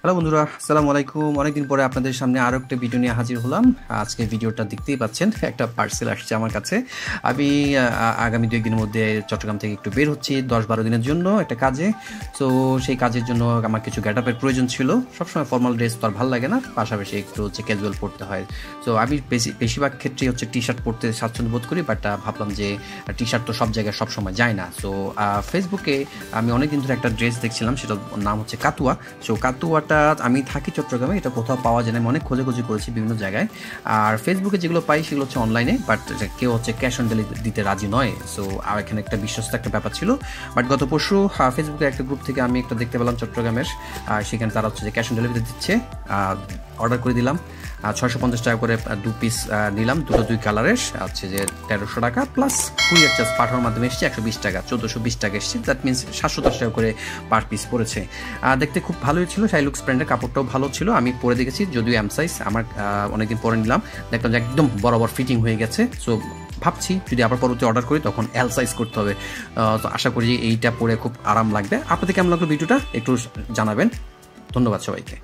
Hello বন্ধুরা, আসসালামু আলাইকুম। অনেকদিন পরে আপনাদের সামনে আরও একটা ভিডিও নিয়ে হাজির হলাম। আজকে ভিডিওটা দেখতেই পাচ্ছেন, একটা পার্সেল আসছে আমার কাছে। আমি আগামী 2 দিনের মধ্যে চট্টগ্রাম থেকে একটু বের হচ্ছি 10-12 দিনের জন্য একটা কাজে। সো সেই কাজের জন্য আমার কিছু গেটআপের প্রয়োজন ছিল। সবসময় ফর্মাল ড্রেস তো আর ভালো লাগে না, পাশাপাশি একটু ক্যাজুয়াল পড়তে হয়। সো আমি বেশিরভাগ ক্ষেত্রেই টি শার্ট পরতে স্বাচ্ছন্দ্য বোধ করি, বাট ভাবলাম যে টি শার্ট তো সব জায়গায় সবসময় যায় না। সো ফেসবুকে আমি অনেকদিন ধরে একটা ড্রেস দেখছিলাম, সেটার নাম হচ্ছে কাতুয়া। সো কাতুয়াটা আমি থাকি চট্টগ্রামে, এটা কোথাও পাওয়া যায় না, আমি অনেক খোঁজাখুঁজি করেছি বিভিন্ন জায়গায়। আর ফেসবুকে যেগুলো পাই সেগুলো হচ্ছে অনলাইনে, বাট কেউ ক্যাশ অন ডেলিভারি দিতে রাজি নয়। সো আর এখানে একটা বিশ্বস্ত একটা ব্যাপার ছিল। বাট গত পরশু ফেসবুকের একটা গ্রুপ থেকে আমি একটা দেখতে পেলাম চট্টগ্রামের, সেখানে তারা ক্যাশ অন ডেলিভারি দিচ্ছে। অর্ডার করে দিলাম, 650 টাকা করে 2 পিস নিলাম, 2 কালারের, যে 1300 টাকা প্লাস কুরিয়ার চার্জ পাঠানোর মাধ্যমে এসেছে 120 টাকা, 1420 টাকা এসেছে। দ্যাট মিনস 710 টাকা করে পার পিস পড়েছে। দেখতে খুব ভালোই ছিল, শাইলুক্স ব্র্যান্ডের কাপড়টাও ভালো ছিল। আমি পরে দেখেছি, যদিও এম সাইজ, আমার অনেকদিন পরে নিলাম, দেখলাম যে একদম বরাবর ফিটিং হয়ে গেছে। সো ভাবছি যদি আবার পরবর্তী অর্ডার করি তখন এল সাইজ করতে হবে। তো আশা করি এইটা পরে খুব আরাম লাগবে। আপনাদের কেমন লাগলো ভিডিওটা একটু জানাবেন। ধন্যবাদ সবাইকে।